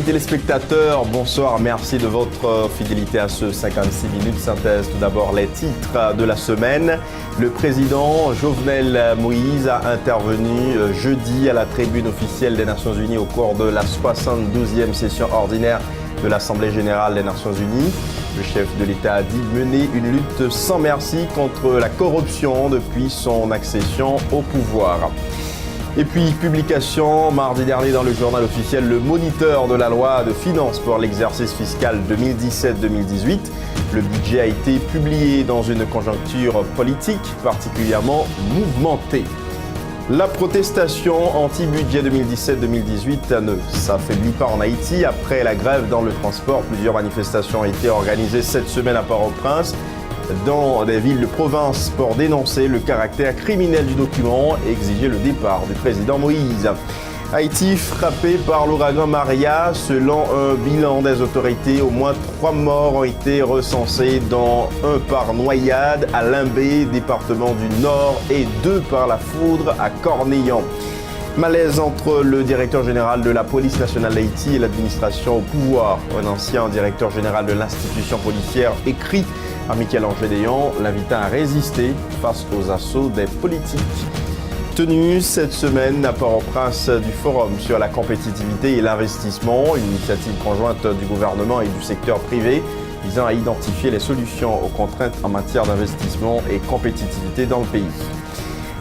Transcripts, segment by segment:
Amis téléspectateurs, bonsoir, merci de votre fidélité à ce 56 minutes synthèse. Tout d'abord, les titres de la semaine. Le président Jovenel Moïse a intervenu jeudi à la tribune officielle des Nations Unies au cours de la 72e session ordinaire de l'Assemblée générale des Nations Unies. Le chef de l'État a dit mener une lutte sans merci contre la corruption depuis son accession au pouvoir. Et puis, publication mardi dernier dans le journal officiel, le moniteur de la loi de finances pour l'exercice fiscal 2017-2018. Le budget a été publié dans une conjoncture politique particulièrement mouvementée. La protestation anti-budget 2017-2018 ne s'affaiblit pas en Haïti. Après la grève dans le transport, plusieurs manifestations ont été organisées cette semaine à Port-au-Prince, dans des villes de province pour dénoncer le caractère criminel du document et exiger le départ du président Moïse. Haïti frappé par l'ouragan Maria. Selon un bilan des autorités, au moins 3 morts ont été recensés, dont 1 par noyade à Limbé, département du Nord, et 2 par la foudre à Cornillon. Malaise entre le directeur général de la police nationale d'Haïti et l'administration au pouvoir. Un ancien directeur général de l'institution policière écrit à Michel-Angé Déon, l'invitant à résister face aux assauts des politiques. Tenue cette semaine à Port-au-Prince du Forum sur la compétitivité et l'investissement, une initiative conjointe du gouvernement et du secteur privé visant à identifier les solutions aux contraintes en matière d'investissement et compétitivité dans le pays.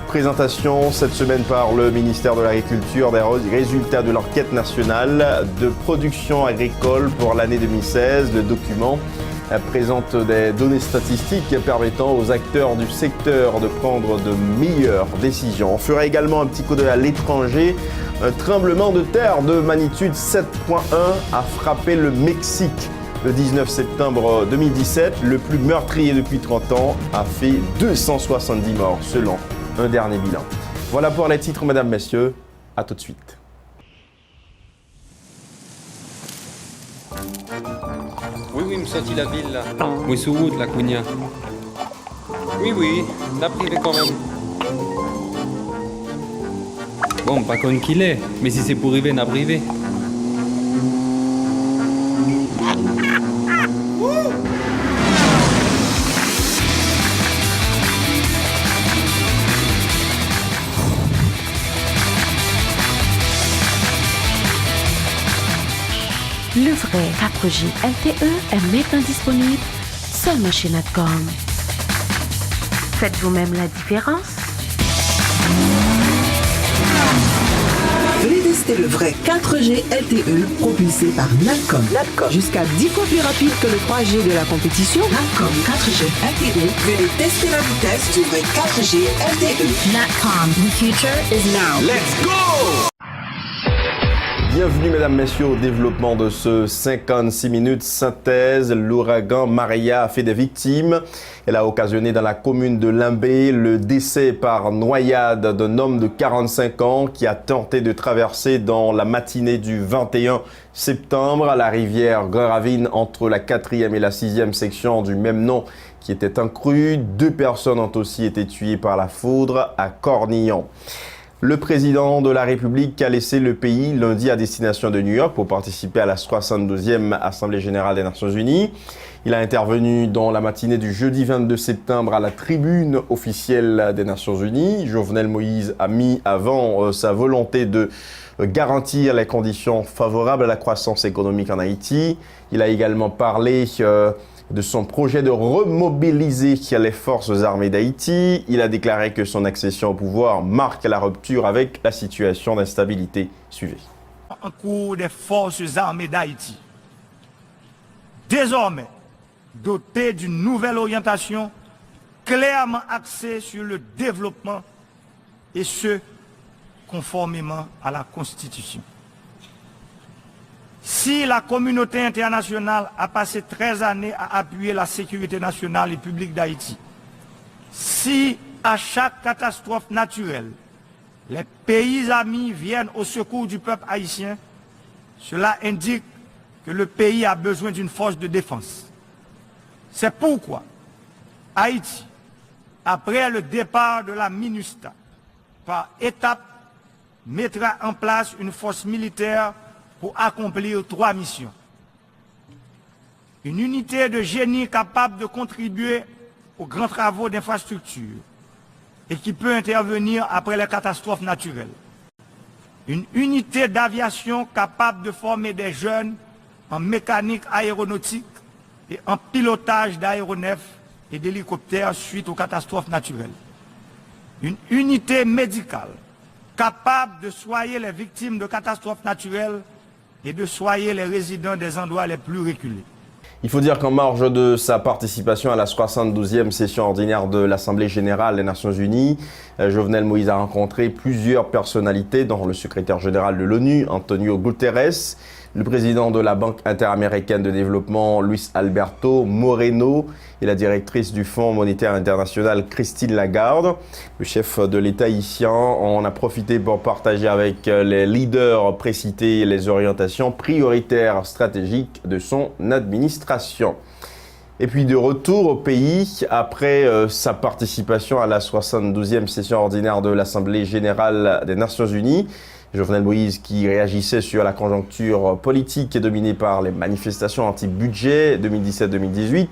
Présentation cette semaine par le ministère de l'Agriculture des résultats de l'enquête nationale de production agricole pour l'année 2016. Le document présente des données statistiques permettant aux acteurs du secteur de prendre de meilleures décisions. On fera également un petit coup d'œil à l'étranger. Un tremblement de terre de magnitude 7.1 a frappé le Mexique le 19 septembre 2017. Le plus meurtrier depuis 30 ans a fait 270 morts selon un dernier bilan. Voilà pour les titres, mesdames, messieurs. À tout de suite. Oui, me sorti la ville là. Oui, sous route, la Cugna. Oui, n'a privé quand même. Bon, pas con qu'il est, mais si c'est pour arriver, n'a privé. Le vrai 4G LTE est maintenant disponible seulement chez Natcom. Faites vous-même la différence. Venez tester le vrai 4G LTE propulsé par Natcom. Jusqu'à 10 fois plus rapide que le 3G de la compétition. Natcom 4G LTE. Venez tester la vitesse du vrai 4G LTE. Natcom, the future is now. Let's go! Bienvenue, mesdames, messieurs, au développement de ce 56 minutes synthèse. L'ouragan Maria a fait des victimes. Elle a occasionné dans la commune de Limbé le décès par noyade d'un homme de 45 ans qui a tenté de traverser dans la matinée du 21 septembre la rivière Grand-Ravine entre la 4e et la 6e section du même nom qui était en crue. 2 personnes ont aussi été tuées par la foudre à Cornillon. Le président de la République a laissé le pays lundi à destination de New York pour participer à la 72e Assemblée générale des Nations Unies. Il a intervenu dans la matinée du jeudi 22 septembre à la tribune officielle des Nations Unies. Jovenel Moïse a mis avant sa volonté de garantir les conditions favorables à la croissance économique en Haïti. Il a également parlé de son projet de remobiliser les forces armées d'Haïti. Il a déclaré que son accession au pouvoir marque la rupture avec la situation d'instabilité. Suivez. En cours des forces armées d'Haïti, désormais doté d'une nouvelle orientation clairement axée sur le développement et ce, conformément à la Constitution. Si la communauté internationale a passé 13 années à appuyer la sécurité nationale et publique d'Haïti, si à chaque catastrophe naturelle, les pays amis viennent au secours du peuple haïtien, cela indique que le pays a besoin d'une force de défense. C'est pourquoi Haïti, après le départ de la MINUSTA, par étapes, mettra en place une force militaire pour accomplir 3 missions. Une unité de génie capable de contribuer aux grands travaux d'infrastructure et qui peut intervenir après les catastrophes naturelles. Une unité d'aviation capable de former des jeunes en mécanique aéronautique et en pilotage d'aéronefs et d'hélicoptères suite aux catastrophes naturelles. Une unité médicale capable de soigner les victimes de catastrophes naturelles et de soigner les résidents des endroits les plus reculés. Il faut dire qu'en marge de sa participation à la 72e session ordinaire de l'Assemblée générale des Nations unies, Jovenel Moïse a rencontré plusieurs personnalités, dont le secrétaire général de l'ONU, Antonio Guterres, le président de la Banque interaméricaine de développement, Luis Alberto Moreno, et la directrice du Fonds monétaire international, Christine Lagarde. Le chef de l'État haïtien en a profité pour partager avec les leaders précités les orientations prioritaires stratégiques de son administration. Et puis de retour au pays, après sa participation à la 72e session ordinaire de l'Assemblée générale des Nations unies, Jovenel Moïse, qui réagissait sur la conjoncture politique dominée par les manifestations anti-budget 2017-2018,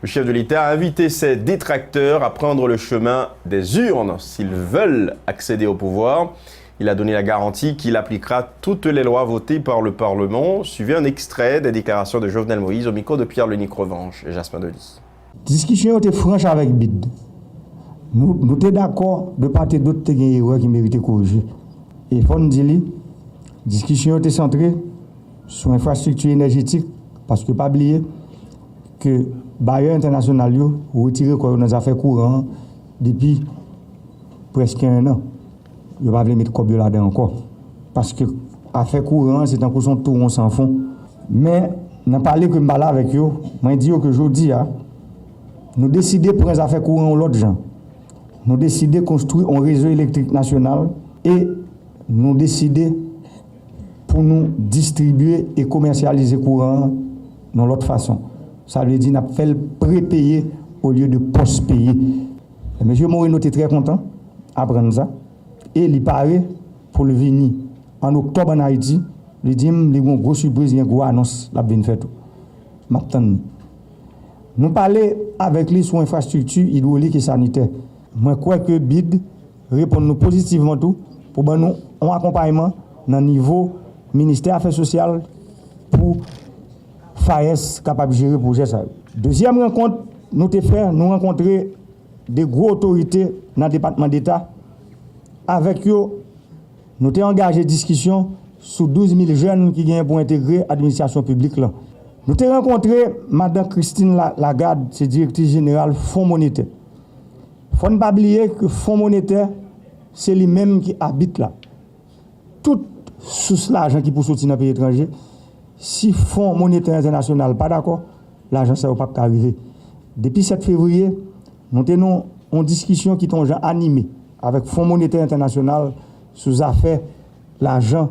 le chef de l'État a invité ses détracteurs à prendre le chemin des urnes s'ils veulent accéder au pouvoir. Il a donné la garantie qu'il appliquera toutes les lois votées par le Parlement. Suivez un extrait des déclarations de Jovenel Moïse au micro de Pierre-Lenique Revanche et Jasmin Delis. Discussion était franche avec BID. Nous sommes d'accord de part et d'autre qui méritaient corriger. Et il faut nous dire, la discussion était centrée sur l'infrastructure énergétique, parce que pas oublier que bailleurs internationaux ont retiré nos affaires courantes depuis presque 1 an. Ils ne vont pas mettre Kobio là-dedans encore. Parce que affaires courantes, c'est un coup son tour, on s'en fond. Mais, on a parlé que je parle avec eux, je dis que aujourd'hui, nous décidons pour les affaires courantes l'autre gens. Nous décidons de construire un réseau électrique national et nous décidons pour nous distribuer et commercialiser courant de l'autre façon. Ça veut dire qu'on a fait le pré-payer au lieu de post-payer. M. Moreno était très content d'apprendre ça. Et il paraît pour le venir en octobre en Haïti, il dit qu'il y a une grosse surprise, il y a une grosse annonce la bien faite. Nous parlons avec lui sur l'infrastructure hydraulique et sanitaire. Moi, je crois que BID répond positivement tout pour nous un accompagnement dans le niveau ministère des Affaires sociales pour FAES capable de gérer le projet. Deuxième rencontre, nous avons rencontré des grosses autorités dans le département d'État. Avec eux, nous avons engagé des discussions sur 12 000 jeunes qui viennent pour intégrer l'administration publique. Là. Nous avons rencontré Mme Christine Lagarde, c'est directrice générale Fonds monétaire. Il ne faut pas oublier que le Fonds monétaire, c'est lui-même qui habite là. Tout sous l'argent qui peut sortir dans le pays étranger, si le Fonds monétaire international n'est pas d'accord, l'argent ne va pas arriver. Depuis 7 février, nous avons une discussion qui est animée avec le Fonds monétaire international sur les affaires, l'argent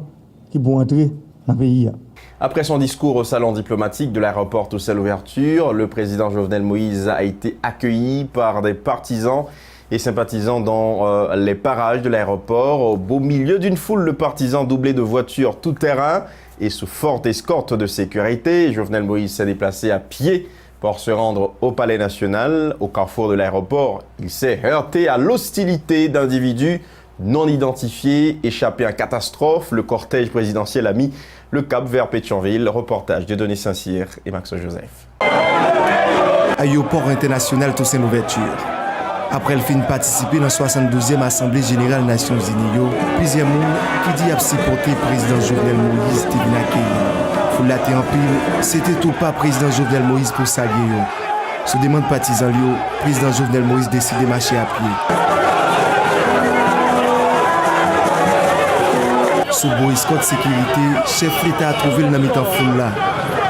qui peut entrer dans le pays. Après son discours au salon diplomatique de l'aéroport Toussaint Louverture, le président Jovenel Moïse a été accueilli par des partisans et sympathisants dans les parages de l'aéroport, au beau milieu d'une foule de partisans doublés de voitures tout-terrain et sous forte escorte de sécurité. Jovenel Moïse s'est déplacé à pied pour se rendre au Palais national. Au carrefour de l'aéroport, il s'est heurté à l'hostilité d'individus non identifiés. Échappé à catastrophe, le cortège présidentiel a mis le cap vers Pétionville. Reportage de Denis Saint-Cyr et Max Joseph. Aéroport international Toussaint Louverture. Après le fin de participer dans la 72e Assemblée générale des Nations unies, plusieurs monde qui dit à supporter le président Jovenel Moïse qui vient accueillir. Pour la en pile, c'était tout pas président Jovenel Moïse pour saluer. Sous demande partisan, le président Jovenel Moïse décide de marcher à pied. Sous bon escorte sécurité, chef l'État a trouvé le mi-temps foule là.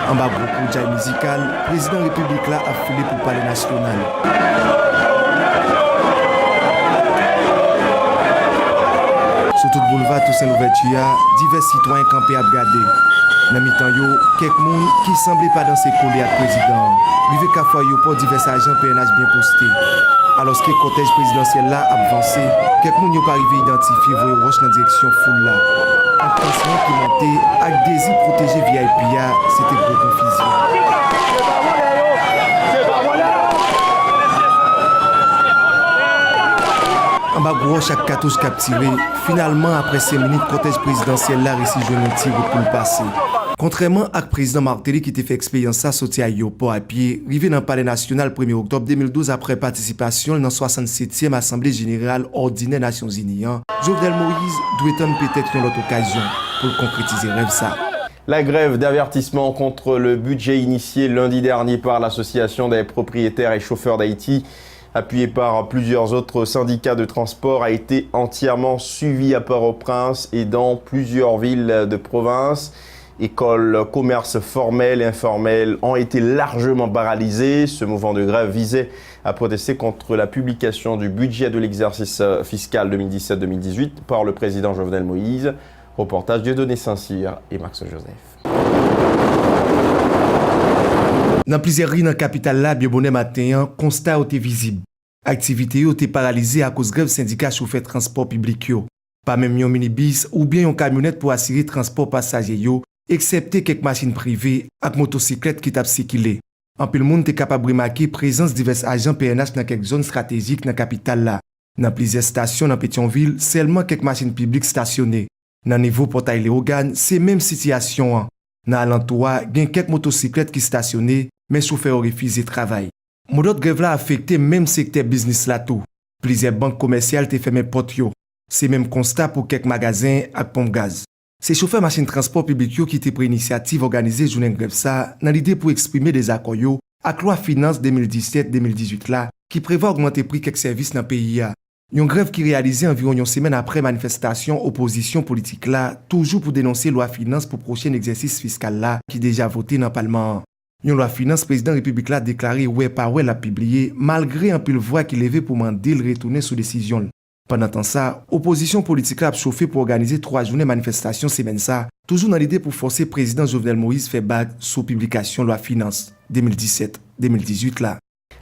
En bas groupe jazz musical, président République là a filé pour Palais national. Sur tout boulevard Toussaint Louverture, divers citoyens campés à regarder. Dans le mi-temps, quelques monde qui semblaient pas danser collé à président. Rivé Kafa pour divers agents PNH bien postés. Alors que le cortège présidentiel là a avancé, quelques monde n'ont pas arrivé à identifier voyer roche dans la direction foule là. un tension qui montait avec désir protéger VIP, c'était gros confusion. En bas gros, chaque cartouche cap tiré, finalement après 5 minutes, cortège présidentiel là réussi de un tir pour le passer. Contrairement à président Martelly qui t'a fait expérience ça sorti à l'aéroport à pied, arrivé dans le palais national le 1er octobre 2012 après participation dans la 67e Assemblée générale ordinaire Nations Unies. Jovenel Moïse doit attendre peut-être une autre occasion pour concrétiser rêve ça. La grève d'avertissement contre le budget initié lundi dernier par l'Association des propriétaires et chauffeurs d'Haïti, appuyée par plusieurs autres syndicats de transport, a été entièrement suivie à Port-au-Prince et dans plusieurs villes de province. Écoles, commerces formels et informels ont été largement paralysés. Ce mouvement de grève visait à protester contre la publication du budget de l'exercice fiscal 2017-2018 par le président Jovenel Moïse. Reportage Dieudonné Saint-Cyr et Max Joseph. Dans plusieurs rues dans la capitale là, bien bonnet matin, constat était visible. Activité était paralysée à cause de grève syndicat chauffeur transport public yo. Pas même un minibus ou bien une camionnette pour assurer transport passager yo, excepté quelques machines privées avec motocyclettes qui t'a circulé. En pile monde est capable de remarquer présence divers agents PNH dans quelques zones stratégiques dans la capitale là. Dans plusieurs stations dans Pétionville, seulement quelques machines publiques stationnées. Dans niveau portail Léogane, c'est même situation. Dans alentour, il y a quelques motocyclettes qui stationnées, mais chauffeurs refusent de travail. Mon grève là affecté même secteur business là tout. Plusieurs banques commerciales te fermé porte yo. C'est même constat pour quelques magasins à pompe gaz. C'est chauffeurs machine transport public yo qui te pris initiative organiser journée grève ça dans l'idée pour exprimer des accords yo avec loi finance 2017-2018 là qui prévoit augmenter prix quelques services dans le pays. Une grève qui réalisée environ une semaine après manifestation opposition politique là, toujours pour dénoncer loi finance pour prochain exercice fiscal là qui déjà voté dans le Parlement. Une loi finance président République là déclaré ouais pas ouais l'a publié malgré un pile voix qui levait pour demander le retourner sous décision. Pendant temps ça, opposition politique là a chauffé pour organiser 3 journées manifestation semaine ça, toujours dans l'idée pour forcer président Jovenel Moïse faire bague sous publication loi finance 2017-2018 là.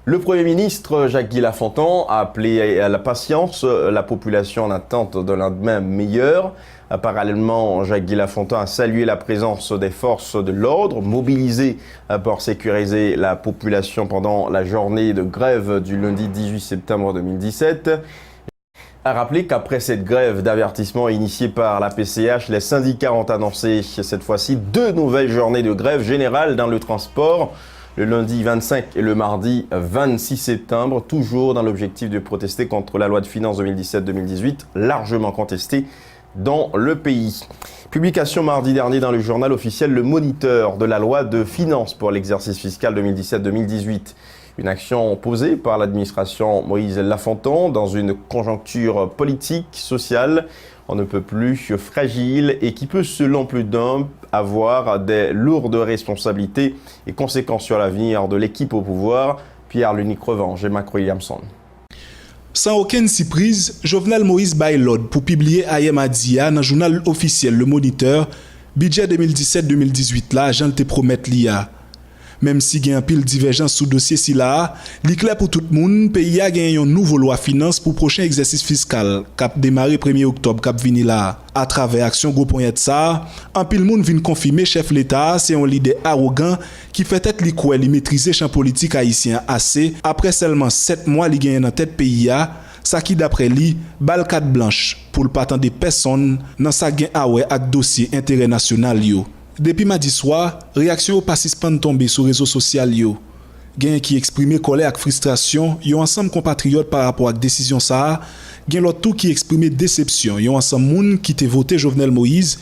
Le Premier ministre Jacques-Guy Lafontan a appelé à la patience la population en attente d'un lendemain meilleur. Parallèlement, Jacques-Guy Lafontan a salué la présence des forces de l'ordre mobilisées pour sécuriser la population pendant la journée de grève du lundi 18 septembre 2017. A rappelé qu'après cette grève d'avertissement initiée par la PCH, les syndicats ont annoncé cette fois-ci 2 nouvelles journées de grève générale dans le transport. Le lundi 25 et le mardi 26 septembre, toujours dans l'objectif de protester contre la loi de finances 2017-2018, largement contestée dans le pays. Publication mardi dernier dans le journal officiel Le Moniteur de la loi de finances pour l'exercice fiscal 2017-2018. Une action posée par l'administration Moïse Lafontan dans une conjoncture politique, sociale, on ne peut plus fragile et qui peut, selon plus d'un, avoir des lourdes responsabilités et conséquences sur l'avenir de l'équipe au pouvoir. Pierre Lunique Revanche et Macro Williamson. Sans aucune surprise, Jovenel Moïse baille l'ordre pour publier Ayem Adia dans le journal officiel Le Moniteur, budget 2017-2018 là, j'en te promette l'IA. Même si il y a un pile divergence sous dossier si là, il est clair pour tout le monde, pays a gagné une nouvelle loi finance pour prochain exercice fiscal cap démarrer 1er octobre cap vini là. À travers action gros point ça, un pile monde vient confirmer chef l'État, c'est un leader arrogant qui fait tête li quoi li maîtriser champ politique haïtien assez après seulement 7 mois li gagne dans tête pays a. Ça qui d'après lui, balle carte blanche pour le pas attendre personne dans sa gain away avec dossier intérêt national yo. Depuis mardi soir, réaction aux participants tombé sur réseaux sociaux yo. Gen qui exprimé colère et frustration, yo ensemble compatriotes par rapport à décision ça, gen l'autre tout qui exprimé déception, yo ensemble moun qui te voté Jovenel Moïse,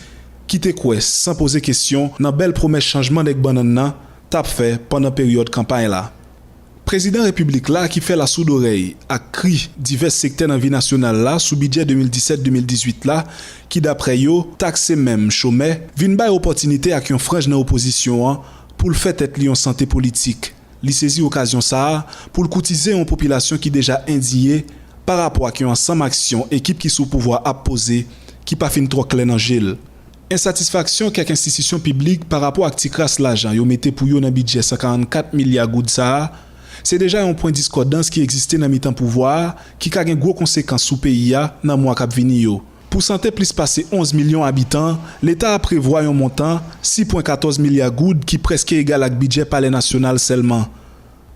qui te quoi sans poser question dans belle promesse changement d'ek banana t'a fait pendant période campagne là. Président République là qui fait la sourde oreille a cri divers secteurs dans vie nationale là sous budget 2017-2018 là qui d'après yo taxe même chômeur vinn bay opportunité à une frange dans opposition pour le fait être lion santé politique. Li saisi occasion ça pour le cotiser une population qui déjà indignée par rapport à une ensemble action équipe qui sous pouvoir a posé qui pas fin trop clair dans gel. Insatisfaction quelques institutions publiques par rapport à ticras l'argent yo mettait pour yo dans budget 144 milliards goud ça. C'est déjà un point de discordance qui existait dans mi-temps pouvoir qui a une grosse conséquence sous pays dans mois cap vini yo. Pour santé plus passer 11 millions d'habitants, l'État a prévoit un montant 6,14 milliards goud qui presque égal à budget palais national seulement.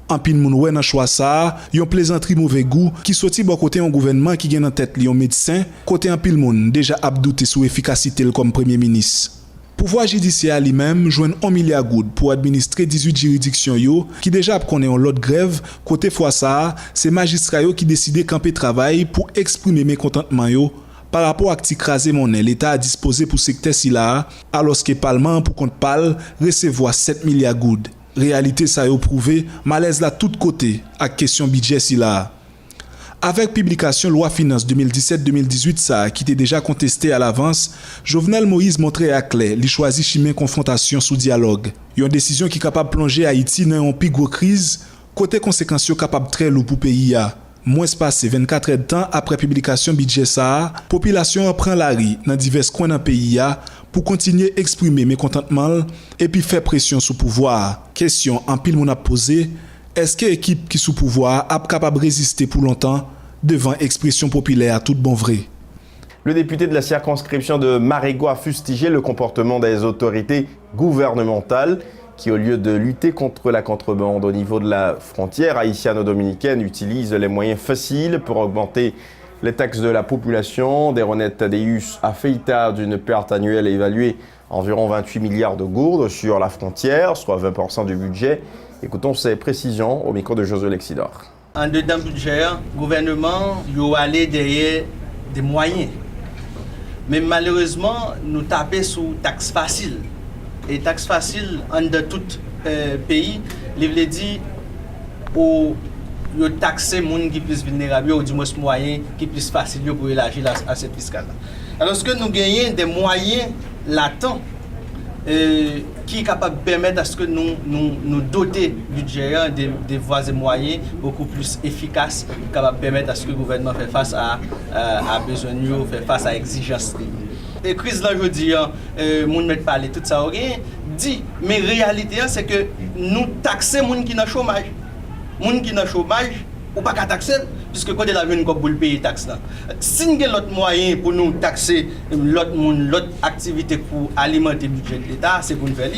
En pile moun wè nan choix ça, yon plaisanterie mauvais goût qui sorti bon côté un gouvernement qui gen en tête li un médecin, côté en pile moun déjà abdouté sous efficacité comme premier ministre. Pouvoir judiciaire lui-même joine 1 milliard goud pour administrer 18 juridictions yo qui déjà connaît en lot grève côté fois ça, c'est magistrat yo qui décidé camper travail pour exprimer mécontentement yo par rapport à ti crasé monnaie l'État a disposé pour secteur si là alors que parlement pour compte pal recevoir 7 milliards goud. Réalité ça yo prouvé malaise là tout côté à question budget si là. Avec publication loi finance 2017-2018 ça qui était déjà contesté à l'avance, Jovenel Moïse montrait à clair, il choisit chemin confrontation sous dialogue. Une décision qui capable plonger Haïti dans une plus grosse crise, côté conséquences capable très lourd pour pays a. Moins passé 24 heures de temps après publication budget ça, population prend la rue dans divers coins dans pays a pour continuer exprimer mécontentement et puis faire pression sous pouvoir. Question en pile moun a posé, est-ce que l'équipe qui sous pouvoir est capable de résister pour longtemps devant expression populaire à tout bon vrai? Le député de la circonscription de Marégo a fustigé le comportement des autorités gouvernementales qui, au lieu de lutter contre la contrebande au niveau de la frontière haïtiano-dominicaine, utilisent les moyens faciles pour augmenter les taxes de la population. Deronet Tadeus a fait état d'une perte annuelle évaluée à environ 28 milliards de gourdes sur la frontière, soit 20% du budget. Écoutons ces précisions au micro de Josué Lexidor. En dedans budget, le gouvernement a allé derrière des moyens. Mais malheureusement, nous tapons sous taxes faciles. Et taxes faciles, en de tout pays, les veut dire au taxer les gens qui plus vulnérables, ou du moins moyens qui plus facile pour élargir l'assiette fiscale. Alors que nous gagnons des moyens latents qui est capable de permettre à ce que nous doter du budget des voies et moyens beaucoup plus efficaces, capable de permettre à ce que le gouvernement fait face à besoin, fait face à exigences. Et crise là je dis, moun met parler tout ça dit, mais réalité c'est que nous taxons les gens qui sont au chômage. Les gens qui sont au chômage, ou pas qu'à taxer, puisque quand la jeune pour le payer taxe là. Si nous avons l'autre moyen pour nous taxer l'autre activité pour alimenter le budget de l'État, c'est pour nous faire.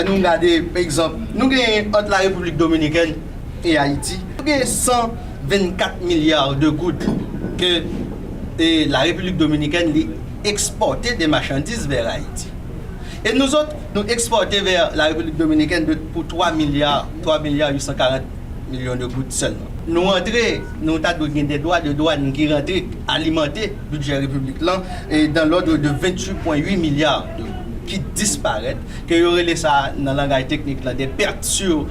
Nous regardons par exemple, nous avons entre la République dominicaine et Haïti, nous avons 124 milliards de gouttes que la République dominicaine exportait des marchandises vers Haïti. Et nous autres, nous exportons vers la République dominicaine pour 3 milliards 840 millions de gouttes seulement. Nous entrons, nous avons des droits de douane qui rentrent alimenter le budget républicain et dans l'ordre de 28,8 milliards de qui disparaissent, que y aurait ça dans le langage technique là, des pertes sur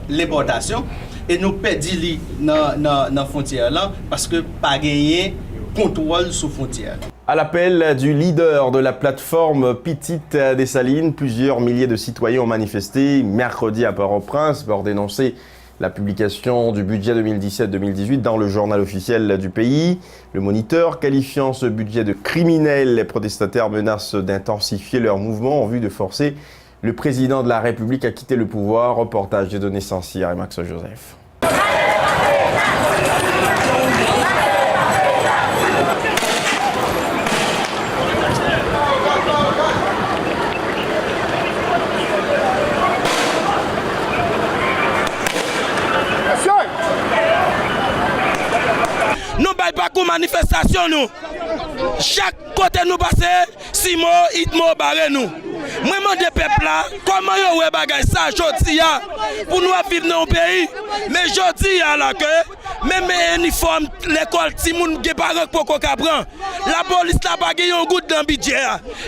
l'importation et nous perdons dans la frontière là parce que pas gagner contrôle sous frontière. À l'appel du leader de la plateforme Petite des Salines, plusieurs milliers de citoyens ont manifesté mercredi à Port-au-Prince pour dénoncer la publication du budget 2017-2018 dans le journal officiel du pays. Le Moniteur, qualifiant ce budget de criminel, les protestataires menacent d'intensifier leur mouvement en vue de forcer le président de la République à quitter le pouvoir. Reportage de données Saint-Cyr et Max Joseph. Nous ne pas de manifestation. Nous. Chaque côté nous passons, 6 mots, 8 mots, barrez nous. Moi, je demande peuple là, comment vous avez bagay ça aujourd'hui pour nous vivre dans le pays. Mais aujourd'hui, que même les uniformes, l'école, si nous n'avons pas de pour qu'on prend, la police n'a pas gagné un goût dans le budget.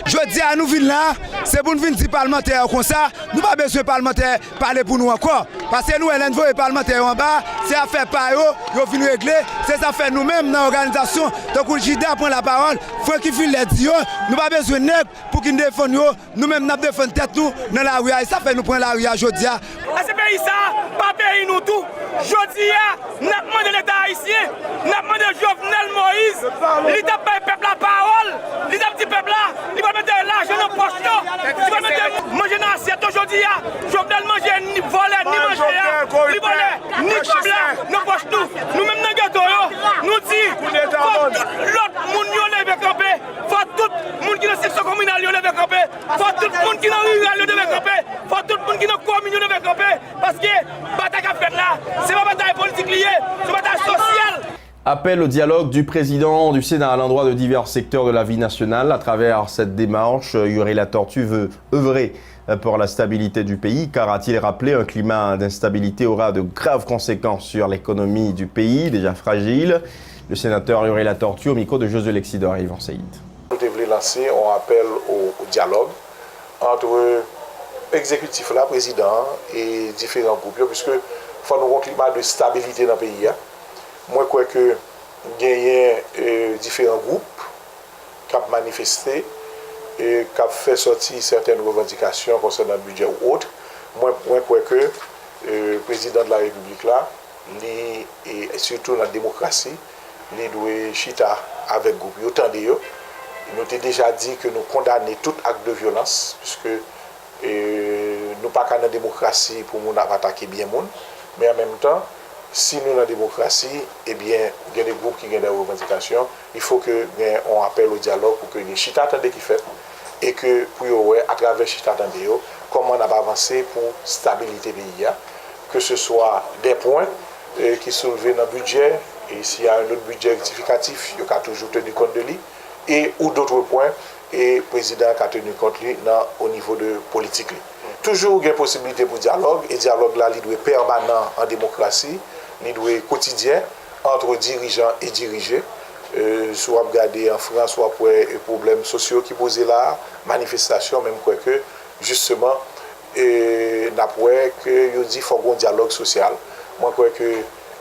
Je dis à nous venir là, c'est pour nous venir parlementaires comme ça. Nous n'avons pas besoin de parlementaires parler pour nous encore. Parce que nous, les parlementaires en bas, c'est affaire par eux, ils viennent régler. C'est ça fait nous-mêmes dans l'organisation. Donc, le JIDA prend la parole, faut qu'il file les dieux. Nous n'avons pas besoin de nègres pour qu'ils nous défendent. Nous-mêmes, nous défendons tête nous dans la rue. Et ça fait nous prendre la rue aujourd'hui. Ce pays, ça, pas pays nous tout. Aujourd'hui, nous avons demandé l'État haïtien, nous avons demandé Jovenel Moïse, il a pas le peuple la parole, il a dit peuple là, il va mettre l'argent dans le poche, il va mettre manger dans l'assiette aujourd'hui, Jovenel manger ni voler, ni manger, ni voler, ni blanc, nos poches nous-mêmes dans le gâteau, nous disons, l'autre monde lever camper, faut tout le monde qui est dans la section communale devait camper, faut tout le monde qui est dans le rural devait camper, faut tout le monde qui est dans la commune devait camper, parce que la bataille qu'a faite là, c'est pas une bataille politique liée, c'est une bataille sociale. Appel au dialogue du président du Sénat à l'endroit de divers secteurs de la vie nationale. À travers cette démarche, Yuri Latortue veut œuvrer pour la stabilité du pays, car, a-t-il rappelé, un climat d'instabilité aura de graves conséquences sur l'économie du pays, déjà fragile. Le sénateur Yuri Latortue au micro de José Lexidor et Yvan Saïd. Nous devons lancer un appel au dialogue entre l'exécutif, le président et différents groupes, puisque il faut nous avoir un climat de stabilité dans le pays. Moi, je crois que il y a différents groupes qui ont manifesté et qui ont fait sortir certaines revendications concernant le budget ou autres. Moi, je crois que le président de la République, là, et surtout dans la démocratie, il doit chita avec le groupe. Autant de eux, nous avons déjà dit que nous condamnons tout acte de violence, puisque nous ne sommes pas dans la démocratie pour nous attaquer bien le monde, mais en même temps, si nous, dans la démocratie, eh bien, il y a des groupes qui ont des revendications, il faut que nous ayons un appel au dialogue pour que les chita attendent qui fait et que, pour à travers chita attendent, comment on a avancé pour la stabilité du pays, que ce soit des points qui sont soulevés dans le budget, et s'il y a un autre budget rectificatif, il y a toujours tenu compte de lui, et ou d'autres points, et le président a tenu compte de lui au niveau de politique. Toujours il y a une possibilité pour dialogue, et le dialogue là, il doit être permanent en démocratie, il doit être quotidien entre dirigeants et dirigés. Soit regarder en France, soit pour les problèmes sociaux qui posent là, manifestations, même quoi que, justement, qu'il faut qu'on dialogue social. Moi, je crois que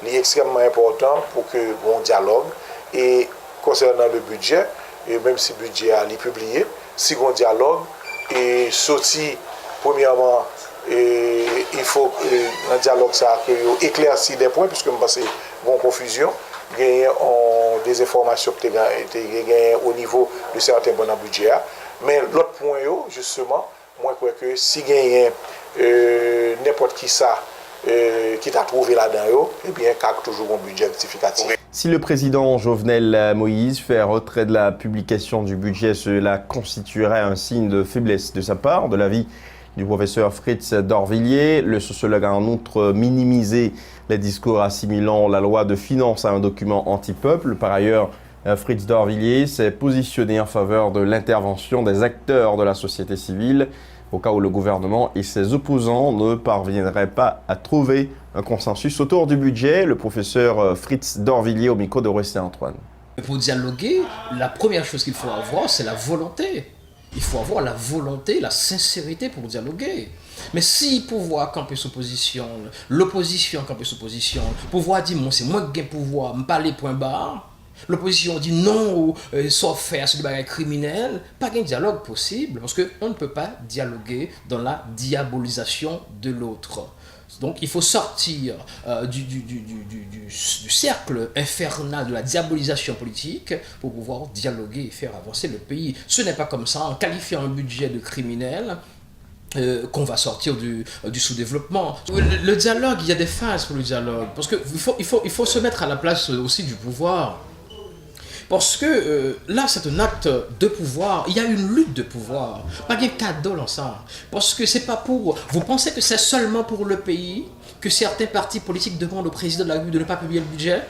c'est extrêmement important pour que qu'on dialogue. Et concernant le budget, et même si le budget est publié, si on dialogue et sorti, premièrement, il faut un dialogue ça éclaircir des points, puisque je pense qu'il y a une confusion, il y a des informations qui sont au niveau de certains bons budgets. Mais l'autre point, justement, moi je crois que si il y a n'importe qui ça, qui t'a trouvé là-dedans, eh bien, il y a toujours un budget rectificatif. Si le président Jovenel Moïse fait retrait de la publication du budget, cela constituerait un signe de faiblesse de sa part, de l'avis du professeur Fritz Dorvilliers. Le sociologue a en outre minimisé les discours assimilant la loi de finances à un document anti-peuple. Par ailleurs, Fritz Dorvilliers s'est positionné en faveur de l'intervention des acteurs de la société civile au cas où le gouvernement et ses opposants ne parviendraient pas à trouver un consensus autour du budget. Le professeur Fritz Dorvilliers au micro de Rustin Antoine. Pour dialoguer, la première chose qu'il faut avoir, c'est la volonté. Il faut avoir la volonté, la sincérité pour dialoguer. Mais si pouvoir camper sous position, l'opposition camper sous position, pouvoir dire moi c'est moi qui ai pouvoir, me parler point barre. L'opposition dit non, sauf faire ce débat criminel, pas de dialogue possible, parce qu'on ne peut pas dialoguer dans la diabolisation de l'autre. Donc il faut sortir du cercle infernal de la diabolisation politique pour pouvoir dialoguer et faire avancer le pays. Ce n'est pas comme ça, en qualifiant un budget de criminel, qu'on va sortir du sous-développement. Le dialogue, il y a des phases pour le dialogue, parce qu'il faut se mettre à la place aussi du pouvoir. Parce que là, c'est un acte de pouvoir. Il y a une lutte de pouvoir. Pas de cadeau dans ça. Parce que c'est pas pour... Vous pensez que c'est seulement pour le pays que certains partis politiques demandent au président de la République de ne pas publier le budget?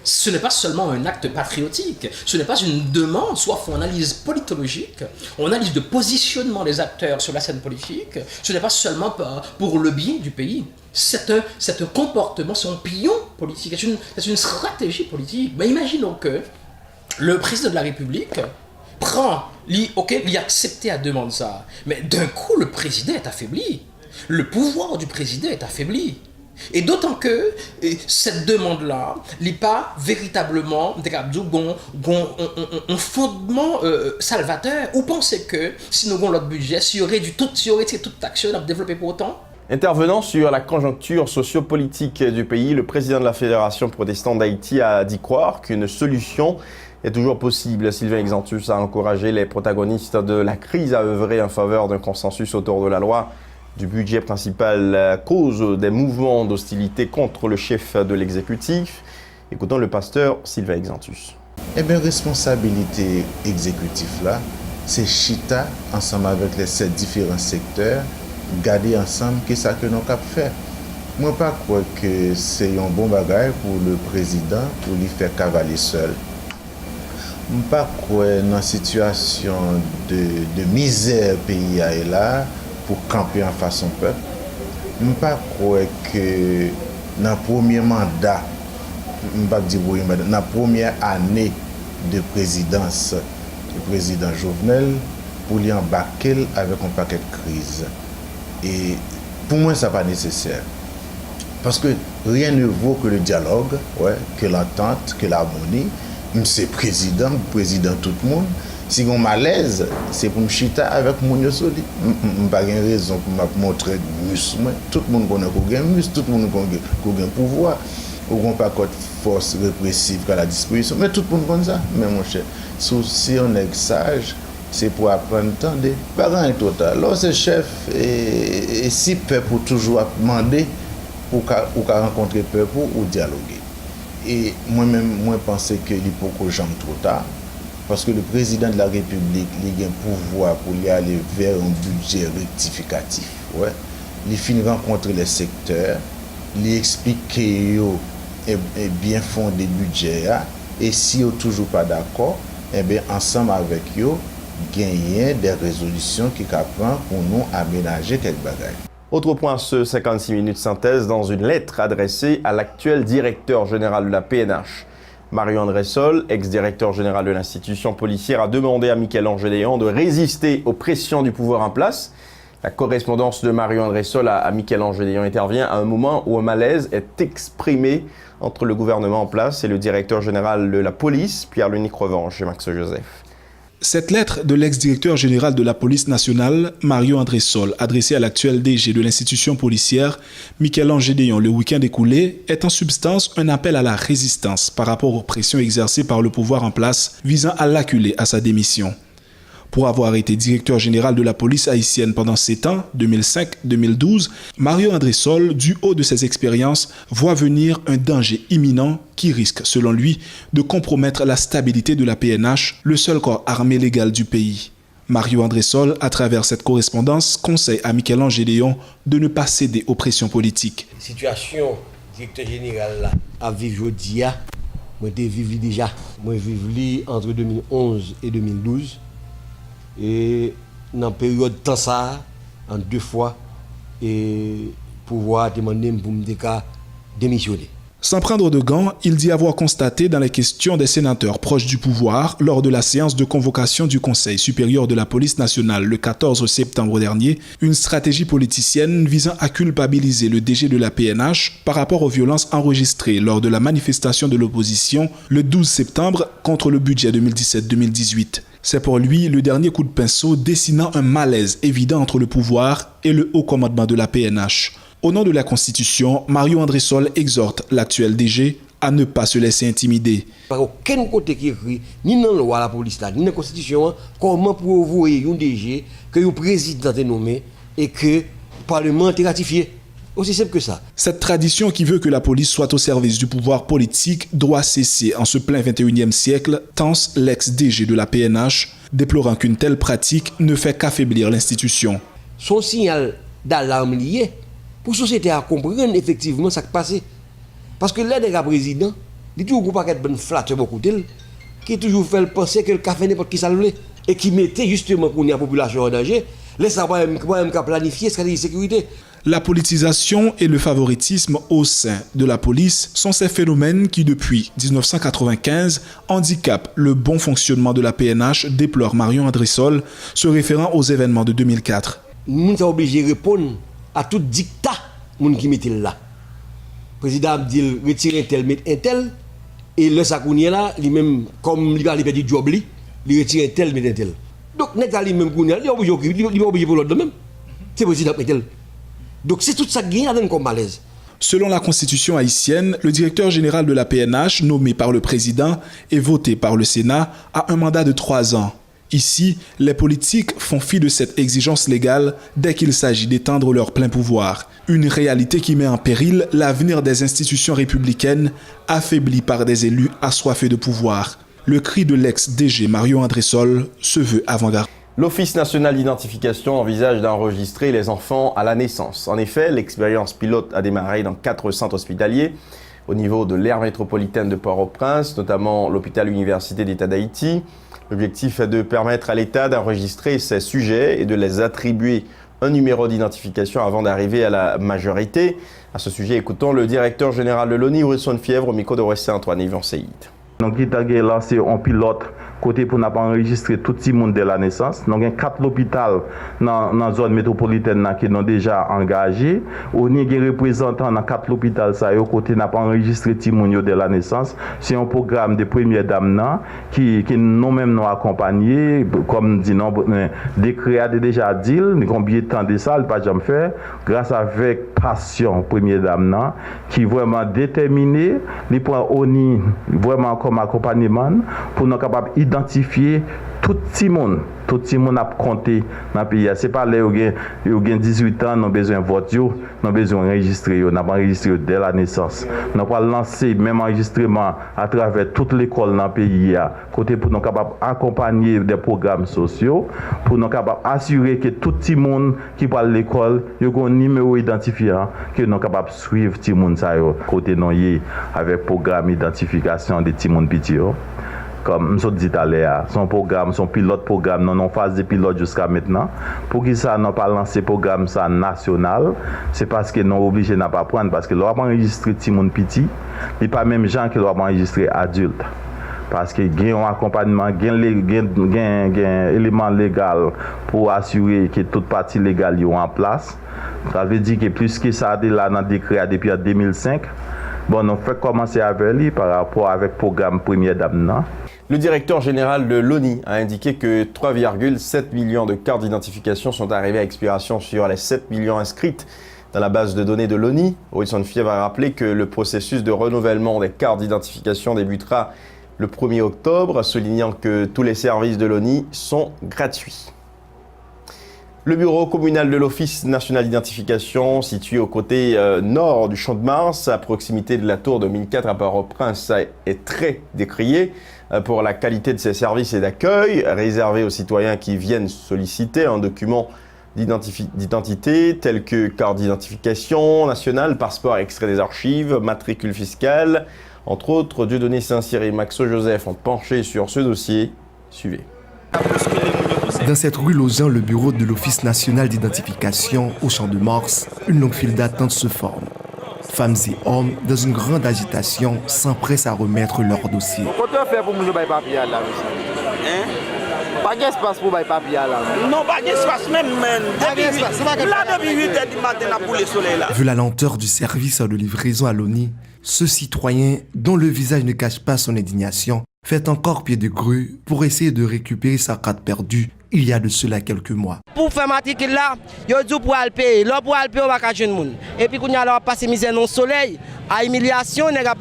Ce n'est pas seulement un acte patriotique. Ce n'est pas une demande, soit on analyse politologique, on analyse de positionnement des acteurs sur la scène politique. Ce n'est pas seulement pour le bien du pays. C'est un comportement, c'est un pion politique, c'est une stratégie politique. Mais imaginons que le président de la République prend, il a accepté à demander ça. Mais d'un coup, le président est affaibli. Le pouvoir du président est affaibli. Et d'autant que cette demande-là n'est pas véritablement un fondement salvateur. Ou pensez que si nous avons notre budget, s'il y aurait toute action à développer pour autant? Intervenant sur la conjoncture sociopolitique du pays, le président de la Fédération protestante d'Haïti a dit croire qu'une solution est toujours possible. Sylvain Exantus a encouragé les protagonistes de la crise à œuvrer en faveur d'un consensus autour de la loi du budget principal cause des mouvements d'hostilité contre le chef de l'exécutif. Écoutons le pasteur Sylvain Exantus. Eh bien, responsabilité exécutive là, c'est chita ensemble avec les 7 différents secteurs, garder ensemble qu'est-ce que nous avons fait. Moi, pas croire que c'est un bon bagage pour le président pour lui faire cavaler seul. Je ne pas croire dans une situation de misère pays est là pour camper en face au peuple. Je ne pas croire que dans le premier mandat, dans la première année de présidence du président Jovenel, pour lui embarquer avec un paquet de crises. Et pour moi, ça n'est pas nécessaire. Parce que rien ne vaut que le dialogue, que l'entente, que l'harmonie. C'est président tout le monde. Si on malaise, c'est pour me chita avec mon yosoli. Je n'ai pas de raison pour me montrer muscle. Tout le monde connaît qu'on a un muscle, tout le monde connaît qu'on a un pouvoir. On n'a pas de force répressive à la disposition. Mais tout le monde connaît ça. Mais mon cher, si on est sage, c'est pour apprendre le temps des parents et total. Là, c'est chef et si peuple pour toujours demander pour rencontrer peuple ou dialoguer. Et moi-même, moi, je pense qu'il faut que j'aime trop tard. Parce que le président de la République, il a un pouvoir pour aller vers un budget rectificatif. Il finit rencontrer les secteurs, il explique qu'il est bien fondé le budget. Et si ils ne sont toujours pas d'accord, ensemble avec eux, gagner des résolutions qui prennent pour nous aménager quelques bagages. Autre point, ce 56 minutes synthèse dans une lettre adressée à l'actuel directeur général de la PNH. Mario-André Sol, ex-directeur général de l'institution policière, a demandé à Michel-Ange Déon de résister aux pressions du pouvoir en place. La correspondance de Mario-André Sol à Michel-Ange Déon intervient à un moment où un malaise est exprimé entre le gouvernement en place et le directeur général de la police, Pierre-Lunique Revanche et Max Joseph. Cette lettre de l'ex-directeur général de la police nationale, Mario-André Sol, adressée à l'actuel DG de l'institution policière, Michel-Ange Déon, le week-end écoulé, est en substance un appel à la résistance par rapport aux pressions exercées par le pouvoir en place visant à l'acculer à sa démission. Pour avoir été directeur général de la police haïtienne pendant 7 ans, 2005-2012, Mario-André Sol, du haut de ses expériences, voit venir un danger imminent qui risque, selon lui, de compromettre la stabilité de la PNH, le seul corps armé légal du pays. Mario-André Sol, à travers cette correspondance, conseille à Michel-Ange Déon de ne pas céder aux pressions politiques. Situation directeur général là, à vivre aujourd'hui, moi j'ai vécu déjà. Moi j'ai vécu entre 2011 et 2012. Et dans la période de temps ça, en 2 fois, et pouvoir demander pour me démissionner. Sans prendre de gants, il dit avoir constaté dans les questions des sénateurs proches du pouvoir lors de la séance de convocation du Conseil supérieur de la police nationale le 14 septembre dernier, une stratégie politicienne visant à culpabiliser le DG de la PNH par rapport aux violences enregistrées lors de la manifestation de l'opposition le 12 septembre contre le budget 2017-2018. C'est pour lui le dernier coup de pinceau dessinant un malaise évident entre le pouvoir et le haut commandement de la PNH. Au nom de la Constitution, Mario-André Sol exhorte l'actuel DG à ne pas se laisser intimider. Par aucun côté qui écrit, ni dans la loi la police, ni dans la Constitution, comment pour vous un DG que le président est nommé et que le Parlement est ratifié. Aussi simple que ça. Cette tradition qui veut que la police soit au service du pouvoir politique doit cesser en ce plein 21e siècle, tense l'ex-DG de la PNH, déplorant qu'une telle pratique ne fait qu'affaiblir l'institution. Son signal d'alarme lié pour la société à comprendre effectivement ce qui passe. Parce que l'aide du président, il y a toujours un paquet de bonnes flattes beaucoup d'elle, qui toujours fait penser que le café n'importe qui ça le voulait, et qui mettait justement pour la population en danger, laisse ça pas même planifier ce stratégie de sécurité. La politisation et le favoritisme au sein de la police sont ces phénomènes qui, depuis 1995, handicapent le bon fonctionnement de la PNH, déplore Mario-André Sol, se référant aux événements de 2004. Nous sommes obligés de répondre à tout dictat qui mettent là. Le président dit retirer un tel, mettre un tel, et le Sakounier là, lui-même, comme il va aller faire du job, il retire un tel, mettre un tel. Donc, n'est-ce pas lui-même, il est obligé pour l'autre même. C'est le président un tel. Donc c'est tout ça qui est comme malaise. Selon la constitution haïtienne, le directeur général de la PNH, nommé par le président et voté par le Sénat, a un mandat de 3 ans. Ici, les politiques font fi de cette exigence légale dès qu'il s'agit d'étendre leur plein pouvoir. Une réalité qui met en péril l'avenir des institutions républicaines affaiblies par des élus assoiffés de pouvoir. Le cri de l'ex-DG Mario André-Sol se veut avant-garde. L'Office national d'identification envisage d'enregistrer les enfants à la naissance. En effet, l'expérience pilote a démarré dans 4 centres hospitaliers au niveau de l'aire métropolitaine de Port-au-Prince, notamment l'hôpital Université d'État d'Haïti. L'objectif est de permettre à l'État d'enregistrer ces sujets et de les attribuer un numéro d'identification avant d'arriver à la majorité. À ce sujet, écoutons le directeur général de l'ONI, Wilson Fièvre, au micro de Roissy Antoine Yvan Seïd. Donc, il a lancé un pilote côté pour enregistrer tout le monde dès la naissance. Donc, il y a 4 hôpitaux dans la zone métropolitaine qui sont déjà engagés. On a des représentants dans 4 hôpitaux côté n'a pas enregistré tout le monde dès la naissance. C'est un programme de première dame qui nous-mêmes nous accompagnés. Comme dit, décret a déjà dit, combien de temps de ça, il pas jamais fait. Grâce avec passion première dame qui vraiment déterminé, il prend ONI vraiment comme accompagnement pour nous capables d'identifier tout le monde a compté dans le pays. Ce n'est pas les qui ont 18 ans, nous avons besoin de vote, nous avons besoin d'enregistrer, nous avons enregistré dès la naissance. Nous avons lancé même enregistrement à travers toute l'école dans le pays, côté pour nous capables d'accompagner des programmes sociaux, pour nous capables d'assurer que tout le monde qui parle de l'école, il y a un numéro identifiant, que nous sommes capables de suivre tout le monde côté nous avec programme d'identification des petits monde petits. Comme je dit à l'heure, son programme, son pilote programme, non en phase de pilote jusqu'à maintenant. Pour qui ça n'a pas lancé programme ça national, c'est parce que nous obligés n'a pas prendre parce que l'on va enregistrer petit monde petit, et pas même gens qui doivent enregistrer adultes. Parce que il y a un accompagnement, il y a un élément légal pour assurer que toute partie légale est en place. Ça veut dire que plus que ça est là dans le décret depuis 2005, bon, on fait commencer avec lui par rapport avec le programme Première Dame. Le directeur général de l'ONI a indiqué que 3,7 millions de cartes d'identification sont arrivées à expiration sur les 7 millions inscrites dans la base de données de l'ONI. Wilson Fièvre a rappelé que le processus de renouvellement des cartes d'identification débutera le 1er octobre, soulignant que tous les services de l'ONI sont gratuits. Le bureau communal de l'Office national d'identification, situé au côté nord du Champ de Mars, à proximité de la tour de 1004 à Port-au-Prince, est très décrié pour la qualité de ses services et d'accueil, réservé aux citoyens qui viennent solliciter un document d'identité tel que carte d'identification nationale, passeport extrait des archives, matricule fiscale. Entre autres, Dieudonné Saint-Cyr et Maxo Joseph ont penché sur ce dossier. Suivez. Dans cette rue Lausanne, le bureau de l'Office national d'identification au Champ de Mars, une longue file d'attente se forme. Femmes et hommes, dans une grande agitation, s'empressent à remettre leur dossier. Comment faire pour nous faire papier là? Pas d'espace pour faire papier là. Non, pas d'espace même. Depuis 8 h du matin pour le soleil là. Vu la lenteur du service de livraison à l'ONI, ce citoyen, dont le visage ne cache pas son indignation, fait encore pied de grue pour essayer de récupérer sa carte perdue il y a de cela quelques mois. Pour faire matricule là, yo dit pour aller payer, là pour aller payer on va cacher le monde. Et puis quand on a passé misère dans le soleil, à humiliation, on a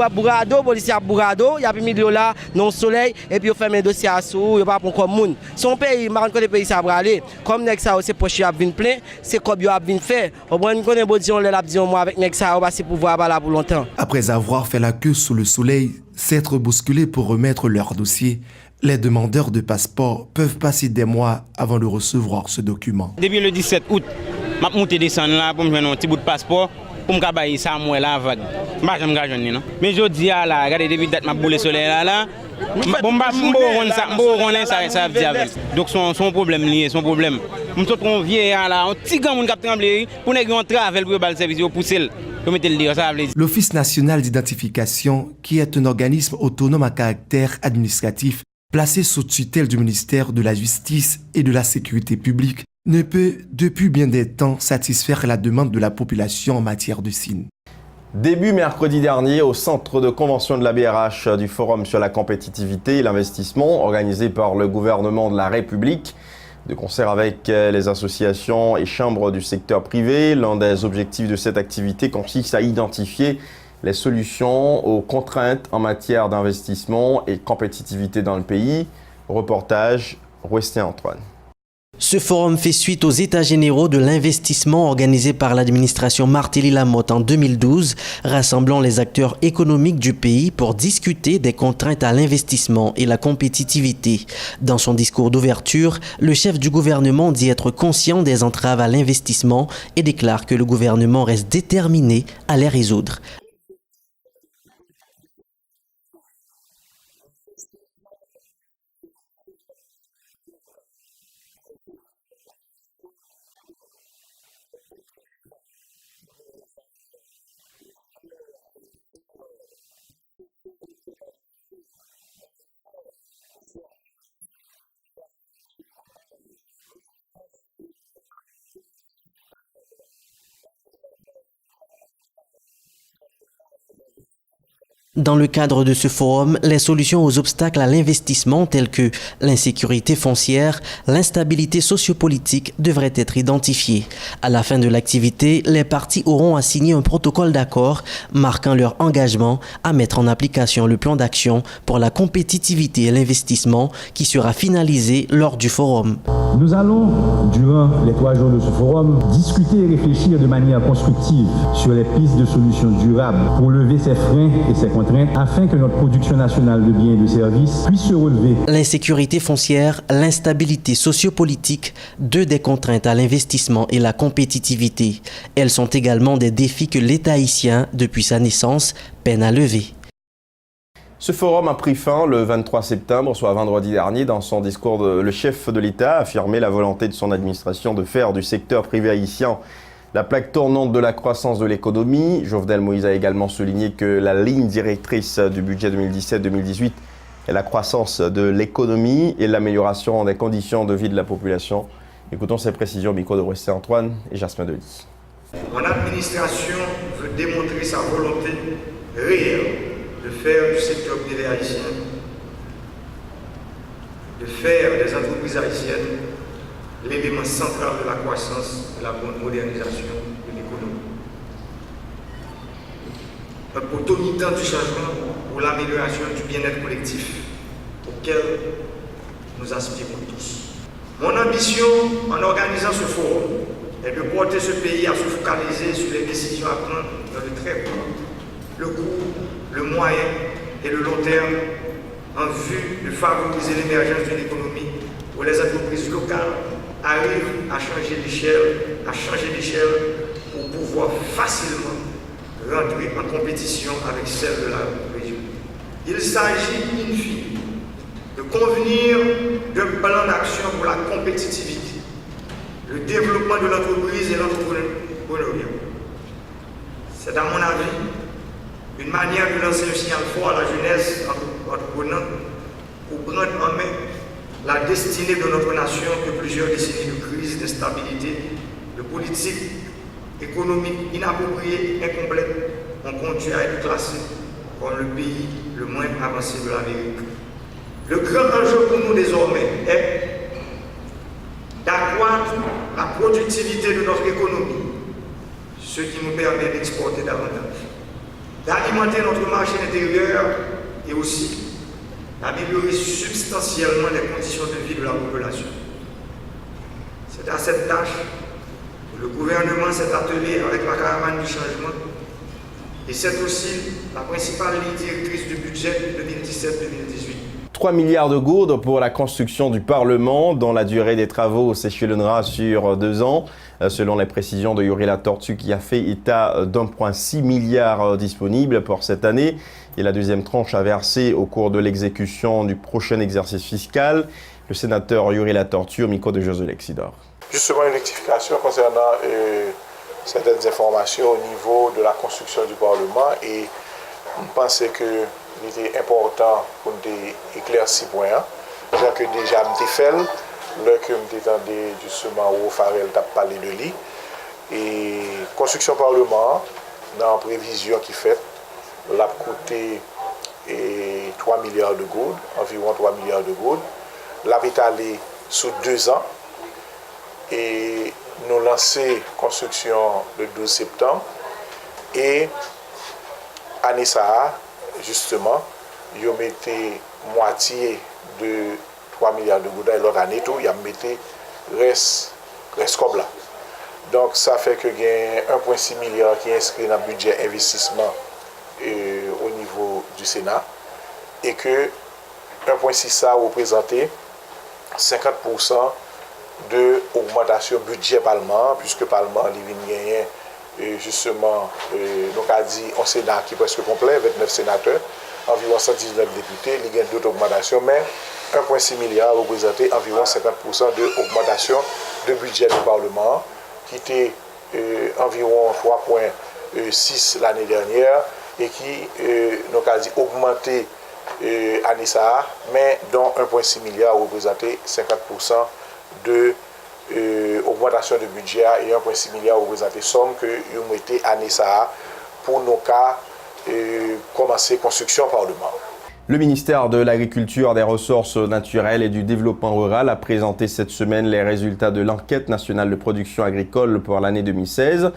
bourrado, policier a bourrado, il y a mis là dans le soleil et puis on fait mes dossiers à sous, il pas pour comme monde. Son pays, marquant que le pays ça va aller. Comme nek ça c'est poche a vinn plein, c'est comme yo a vinn fait. On prend connait bon dire on l'a dit moi avec nek ça on va pouvoir là pour longtemps. Après avoir fait la queue sous le soleil, s'être bousculés pour remettre leur dossier, les demandeurs de passeport peuvent passer des mois avant de recevoir ce document. Depuis le 17 août, je suis monté descendre là pour me faire un petit bout de passeport pour me faire ça moi là vague. Je ne sais pas, mais je dis là, regardez depuis date ma boule soleil là. Ça veut dire donc son problème lié, son problème. Je suis un vieux là, un petit gars qui a tremblé pour ne travail pour le service pour pousser. L'Office national d'identification, qui est un organisme autonome à caractère administratif, placé sous tutelle du ministère de la Justice et de la Sécurité publique, ne peut depuis bien des temps satisfaire la demande de la population en matière de signes. Début mercredi dernier, au centre de convention de la BRH du Forum sur la compétitivité et l'investissement, organisé par le gouvernement de la République, de concert avec les associations et chambres du secteur privé, l'un des objectifs de cette activité consiste à identifier les solutions aux contraintes en matière d'investissement et de compétitivité dans le pays. Reportage, Rouestien Antoine. Ce forum fait suite aux États généraux de l'investissement organisés par l'administration Martelly-Lamotte en 2012, rassemblant les acteurs économiques du pays pour discuter des contraintes à l'investissement et la compétitivité. Dans son discours d'ouverture, le chef du gouvernement dit être conscient des entraves à l'investissement et déclare que le gouvernement reste déterminé à les résoudre. Dans le cadre de ce forum, les solutions aux obstacles à l'investissement tels que l'insécurité foncière, l'instabilité sociopolitique devraient être identifiées. À la fin de l'activité, les parties auront à signer un protocole d'accord marquant leur engagement à mettre en application le plan d'action pour la compétitivité et l'investissement qui sera finalisé lors du forum. Nous allons, durant les 3 jours de ce forum, discuter et réfléchir de manière constructive sur les pistes de solutions durables pour lever ces freins et ces contraintes afin que notre production nationale de biens et de services puisse se relever. L'insécurité foncière, l'instabilité sociopolitique, deux des contraintes à l'investissement et la compétitivité. Elles sont également des défis que l'État haïtien, depuis sa naissance, peine à lever. Ce forum a pris fin le 23 septembre, soit vendredi dernier. Dans son discours, le chef de l'État a affirmé la volonté de son administration de faire du secteur privé haïtien la plaque tournante de la croissance de l'économie. Jovenel Moïse a également souligné que la ligne directrice du budget 2017-2018 est la croissance de l'économie et l'amélioration des conditions de vie de la population. Écoutons ces précisions au micro de Westé Antoine et Jasmin Delis. Mon administration veut démontrer sa volonté réelle de faire du secteur privé haïtien, de faire des entreprises haïtiennes l'élément central de la croissance et la bonne modernisation de l'économie. Un poteau militant du changement pour l'amélioration du bien-être collectif auquel nous aspirons tous. Mon ambition en organisant ce forum est de porter ce pays à se focaliser sur les décisions à prendre dans le très court, le court, le moyen et le long terme en vue de favoriser l'émergence d'une économie où les entreprises locales arrivent à changer d'échelle pour pouvoir facilement rentrer en compétition avec celle de la région. Il s'agit, in fine, de convenir d'un plan d'action pour la compétitivité, le développement de l'entreprise et l'entrepreneuriat. C'est à mon avis une manière de lancer un signal fort à la jeunesse entreprenante pour prendre en main la destinée de notre nation que plusieurs décennies de crise, d'instabilité, de politique économique inappropriée, incomplète, ont conduit à être classé comme le pays le moins avancé de l'Amérique. Le grand enjeu pour nous désormais est d'accroître la productivité de notre économie, ce qui nous permet d'exporter davantage, d'alimenter notre marché intérieur et aussi d'améliorer substantiellement les conditions de vie de la population. C'est à cette tâche que le gouvernement s'est attelé avec la caravane du changement et c'est aussi la principale ligne directrice du budget 2017-2018. 3 milliards de gourdes pour la construction du Parlement, dont la durée des travaux s'échelonnera sur 2 ans. Selon les précisions de Yuri Latortue, qui a fait état d'1,6 milliard disponible pour cette année. Et la deuxième tranche à verser au cours de l'exécution du prochain exercice fiscal. Le sénateur Yuri Latortue au micro de José Lexidor. Justement, une rectification concernant certaines informations au niveau de la construction du Parlement et on pensait qu'il était important pour nous éclaircir ce point. Déjà que déjà je fait, là que je m'entendais justement où Farel t'a parlé de lui. Et construction Parlement, dans la prévision qui fait, l'a coûté 3 milliards de gourdes, environ 3 milliards de gourdes. L'a étalé sur 2 ans. Et nous lancé construction le 12 septembre. Et année ça, justement, ils ont mis moitié de 3 milliards de gourdes. Et l'autre année, tout, ils ont mis reste comme là. Donc ça fait que il y a 1,6 milliard qui est inscrit dans le budget investissement au niveau du Sénat et que 1,6 ça représentait 50% de augmentation budget Parlement, puisque Parlement il vient gagner justement donc a dit un Sénat qui est presque complet, 29 sénateurs, environ 119 députés, il y a d'autres augmentations, mais 1,6 milliard représentait environ 50% de augmentation de budget du Parlement, qui était environ 3,6 l'année dernière et qui donc a dit augmenté année ça, mais dont 1,6 milliard représentait 50% de augmentation de budget et 1,6 milliard représentait somme que nous mettons année ça pour nos cas commencer construction Parlement. Le ministère de l'Agriculture, des Ressources naturelles et du Développement rural a présenté cette semaine les résultats de l'enquête nationale de production agricole pour l'année 2016.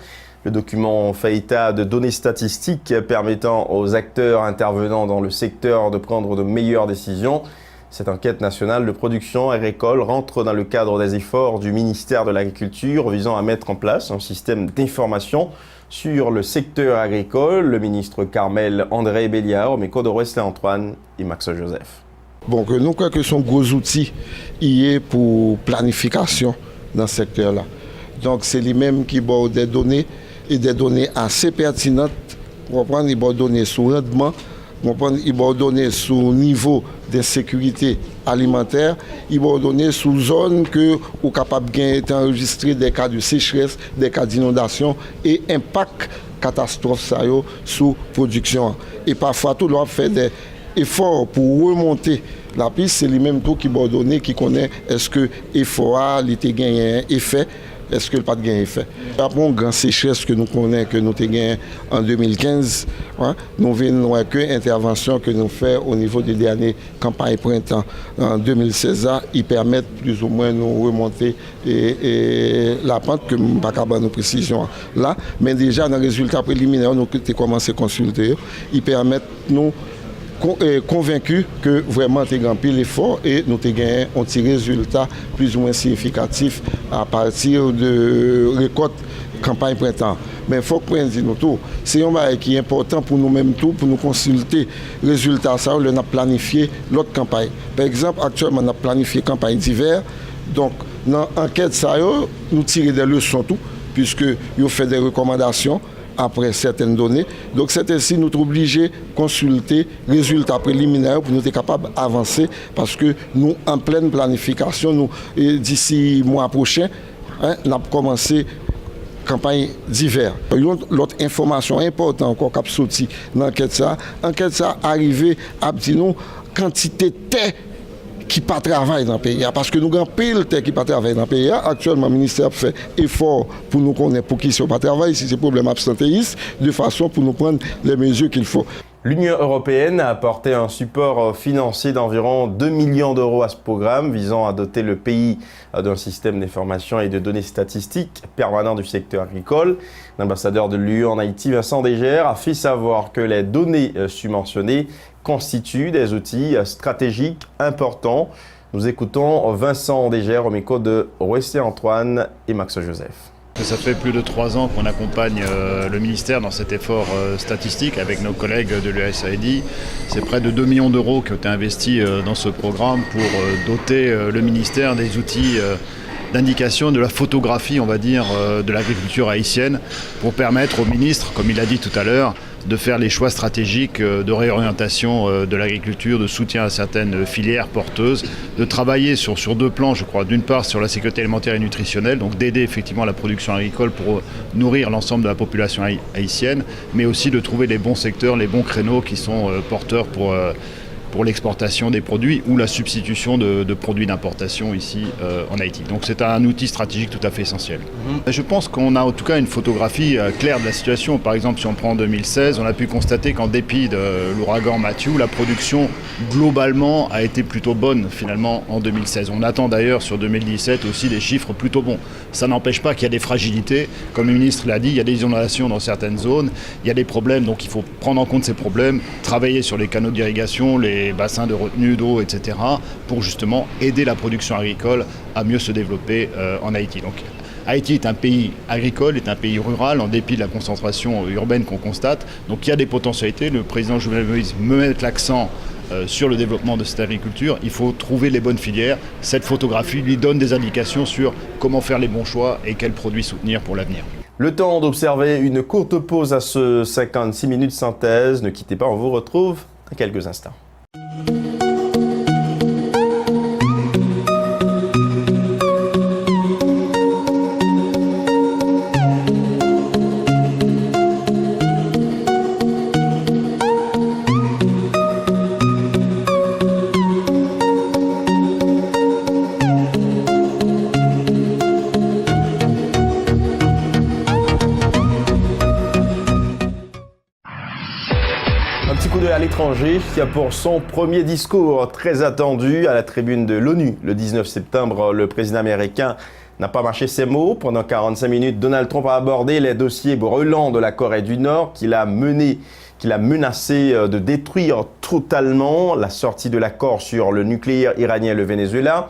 Le document fait état de données statistiques permettant aux acteurs intervenant dans le secteur de prendre de meilleures décisions. Cette enquête nationale de production agricole rentre dans le cadre des efforts du ministère de l'Agriculture visant à mettre en place un système d'information sur le secteur agricole. Le ministre Carmel André Béliard, au micro de Wesley Antoine et Max Joseph. Bon, que nous croyons que son gros outil y est pour planification dans ce secteur-là. Donc c'est lui-même qui a des données et des données assez pertinentes. On prend les données sur rendement, il va donner sur niveau d'insécurité alimentaire, il va donner sous zone que vous capable d'enregistrer des cas de sécheresse, des cas d'inondation et impact catastrophe ça sur production. Et parfois tout doit faire des efforts pour remonter la piste, c'est lui-même tout qui va donner, qui connaît est-ce que l'effort a gagné un effet. Est-ce que le pas de gain est fait? Après une grande sécheresse que nous connaissons, que nous avons gagné en 2015, hein, nous venons que l'intervention que nous faisons au niveau des dernières campagnes printemps en 2016, ils permettent plus ou moins de nous remonter la pente, que nous n'avons pas de précision là. Mais déjà, dans les résultats préliminaires, nous avons commencé à consulter, ils permettent nous convaincus que vraiment tu as grand pile l'effort et nous avons gagné un petit résultat plus ou moins significatif à partir de récolte campagne printemps. Mais il faut que nous disions tout. C'est un bail qui est important pour nous-mêmes tout, pour nous consulter les résultats. Ça, on a planifié l'autre campagne. Par exemple, actuellement, on a planifié campagne d'hiver. Donc, dans l'enquête, nous tirons des leçons tout, puisque nous fait des recommandations après certaines données. Donc c'est ainsi nous sommes obligés de consulter les résultats préliminaires pour nous être capables d'avancer parce que nous, en pleine planification, d'ici mois prochain, nous avons commencé la campagne d'hiver. L'autre information importante encore qui a sorti dans l'enquête, ça arrivé à dire nous quantité de terre qui pas travaille dans le pays. Parce que nous avons pile terre qui pas travaille dans le pays. Actuellement, le ministère fait effort pour nous connaître pour qui ne pas travailler, si c'est problème absentéiste, de façon pour nous prendre les mesures qu'il faut. L'Union européenne a apporté un support financier d'environ 2 millions d'euros à ce programme visant à doter le pays d'un système d'information et de données statistiques permanent du secteur agricole. L'ambassadeur de l'UE en Haïti, Vincent Dégère, a fait savoir que les données subventionnées constituent des outils stratégiques importants. Nous écoutons Vincent Dégère au micro de Wesley Antoine et Max Joseph. Ça fait plus de 3 ans qu'on accompagne le ministère dans cet effort statistique avec nos collègues de l'USAID. C'est près de 2 millions d'euros qui ont été investis dans ce programme pour doter le ministère des outils d'indication de la photographie, on va dire, de l'agriculture haïtienne pour permettre au ministre, comme il a dit tout à l'heure, de faire les choix stratégiques de réorientation de l'agriculture, de soutien à certaines filières porteuses, de travailler sur 2 plans, je crois. D'une part, sur la sécurité alimentaire et nutritionnelle, donc d'aider effectivement la production agricole pour nourrir l'ensemble de la population haïtienne, mais aussi de trouver les bons secteurs, les bons créneaux qui sont porteurs pour l'exportation des produits ou la substitution de produits d'importation ici en Haïti. Donc c'est un outil stratégique tout à fait essentiel. Je pense qu'on a en tout cas une photographie claire de la situation. Par exemple, si on prend 2016, on a pu constater qu'en dépit de l'ouragan Matthew, la production globalement a été plutôt bonne finalement en 2016. On attend d'ailleurs sur 2017 aussi des chiffres plutôt bons. Ça n'empêche pas qu'il y a des fragilités. Comme le ministre l'a dit, il y a des inondations dans certaines zones, il y a des problèmes, donc il faut prendre en compte ces problèmes, travailler sur les canaux d'irrigation, les des bassins de retenue d'eau, etc., pour justement aider la production agricole à mieux se développer en Haïti. Donc, Haïti est un pays agricole, est un pays rural, en dépit de la concentration urbaine qu'on constate. Donc il y a des potentialités. Le président Jovenel Moïse met l'accent sur le développement de cette agriculture. Il faut trouver les bonnes filières. Cette photographie lui donne des indications sur comment faire les bons choix et quels produits soutenir pour l'avenir. Le temps d'observer une courte pause à ce 56 minutes synthèse. Ne quittez pas, on vous retrouve dans quelques instants. À l'étranger, qui a pour son premier discours très attendu à la tribune de l'ONU le 19 septembre, le président américain n'a pas mâché ses mots. Pendant 45 minutes, Donald Trump a abordé les dossiers brûlants de la Corée du Nord qu'il a menacé de détruire totalement, la sortie de l'accord sur le nucléaire iranien et le Venezuela.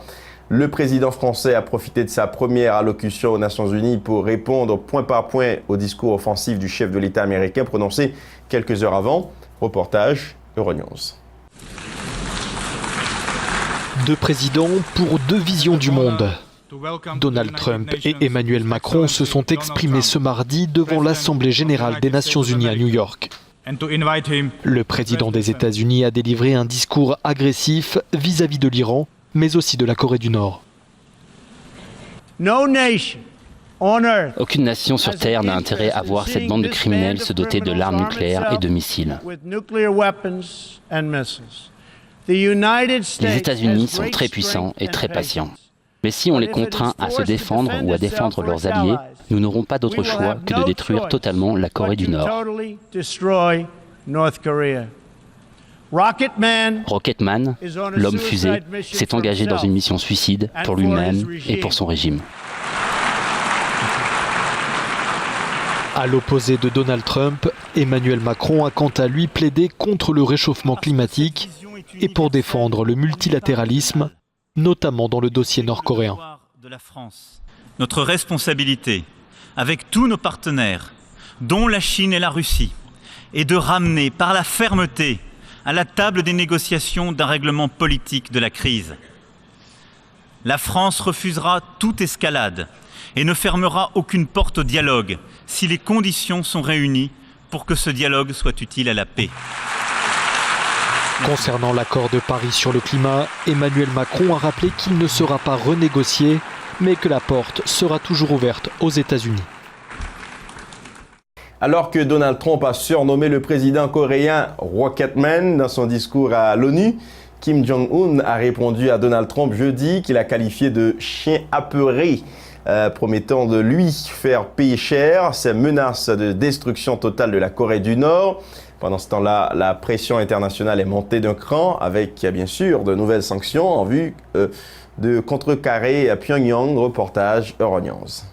Le président français a profité de sa première allocution aux Nations Unies pour répondre point par point au discours offensif du chef de l'État américain prononcé quelques heures avant. Reportage Euronews. Deux présidents pour deux visions du monde. Donald Trump et Emmanuel Macron se sont exprimés ce mardi devant l'Assemblée générale des Nations Unies à New York. Le président des États-Unis a délivré un discours agressif vis-à-vis de l'Iran, mais aussi de la Corée du Nord. Aucune nation sur Terre n'a intérêt à voir cette bande de criminels se doter de l'arme nucléaire et de missiles. Les États-Unis sont très puissants et très patients. Mais si on les contraint à se défendre ou à défendre leurs alliés, nous n'aurons pas d'autre choix que de détruire totalement la Corée du Nord. Rocketman, l'homme fusée, s'est engagé dans une mission suicide pour lui-même et pour son régime. À l'opposé de Donald Trump, Emmanuel Macron a quant à lui plaidé contre le réchauffement climatique et pour défendre le multilatéralisme, notamment dans le dossier nord-coréen. Notre responsabilité, avec tous nos partenaires, dont la Chine et la Russie, est de ramener par la fermeté à la table des négociations d'un règlement politique de la crise. La France refusera toute escalade et ne fermera aucune porte au dialogue si les conditions sont réunies pour que ce dialogue soit utile à la paix. Concernant l'accord de Paris sur le climat, Emmanuel Macron a rappelé qu'il ne sera pas renégocié, mais que la porte sera toujours ouverte aux États-Unis. Alors que Donald Trump a surnommé le président coréen Rocketman dans son discours à l'ONU, Kim Jong-un a répondu à Donald Trump jeudi qu'il a qualifié de chien apeuré, promettant de lui faire payer cher ses menaces de destruction totale de la Corée du Nord. Pendant ce temps-là, la pression internationale est montée d'un cran avec, bien sûr, de nouvelles sanctions en vue de contrecarrer Pyongyang. Reportage Euronews.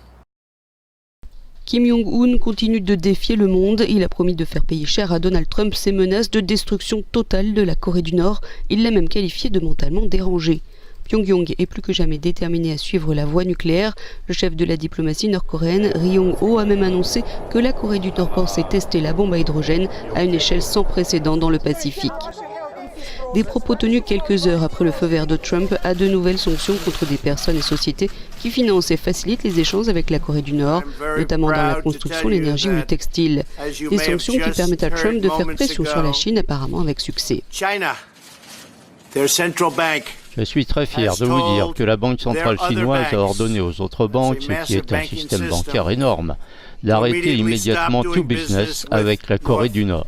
Kim Jong-un continue de défier le monde. Il a promis de faire payer cher à Donald Trump ses menaces de destruction totale de la Corée du Nord. Il l'a même qualifié de mentalement dérangé. Pyongyang est plus que jamais déterminé à suivre la voie nucléaire. Le chef de la diplomatie nord-coréenne, Ri Yong-ho, a même annoncé que la Corée du Nord pensait tester la bombe à hydrogène à une échelle sans précédent dans le Pacifique. Des propos tenus quelques heures après le feu vert de Trump à de nouvelles sanctions contre des personnes et sociétés qui financent et facilitent les échanges avec la Corée du Nord, notamment dans la construction, l'énergie ou le textile. Des sanctions qui permettent à Trump de faire pression sur la Chine, apparemment avec succès. Je suis très fier de vous dire que la Banque centrale chinoise a ordonné aux autres banques, qui est un système bancaire énorme, d'arrêter immédiatement tout business avec la Corée du Nord.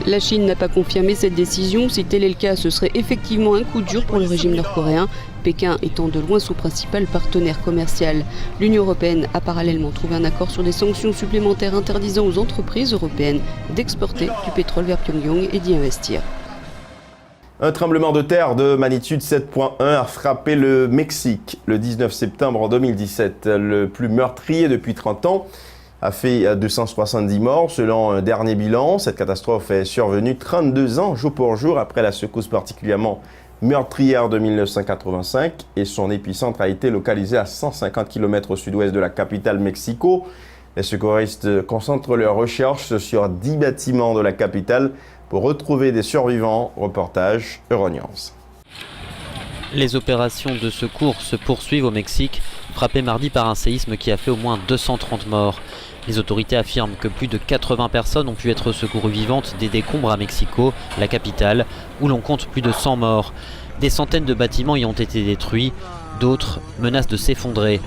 La Chine n'a pas confirmé cette décision. Si tel est le cas, ce serait effectivement un coup dur pour le régime nord-coréen, Pékin étant de loin son principal partenaire commercial. L'Union européenne a parallèlement trouvé un accord sur des sanctions supplémentaires interdisant aux entreprises européennes d'exporter du pétrole vers Pyongyang et d'y investir. Un tremblement de terre de magnitude 7.1 a frappé le Mexique le 19 septembre 2017, le plus meurtrier depuis 30 ans. a fait 270 morts selon un dernier bilan. Cette catastrophe est survenue 32 ans jour pour jour après la secousse particulièrement meurtrière de 1985 et son épicentre a été localisé à 150 km au sud-ouest de la capitale Mexico. Les secouristes concentrent leurs recherches sur 10 bâtiments de la capitale pour retrouver des survivants. Reportage Euronews. Les opérations de secours se poursuivent au Mexique, frappé mardi par un séisme qui a fait au moins 230 morts. Les autorités affirment que plus de 80 personnes ont pu être secourues vivantes des décombres à Mexico, la capitale, où l'on compte plus de 100 morts. Des centaines de bâtiments y ont été détruits, d'autres menacent de s'effondrer.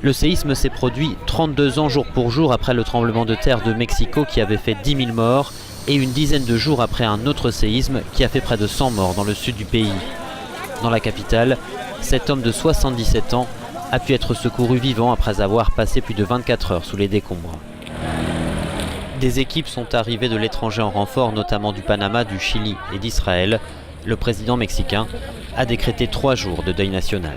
Le séisme s'est produit 32 ans jour pour jour après le tremblement de terre de Mexico qui avait fait 10 000 morts et une dizaine de jours après un autre séisme qui a fait près de 100 morts dans le sud du pays. Dans la capitale, cet homme de 77 ans a pu être secouru vivant après avoir passé plus de 24 heures sous les décombres. Des équipes sont arrivées de l'étranger en renfort, notamment du Panama, du Chili et d'Israël. Le président mexicain a décrété 3 jours de deuil national.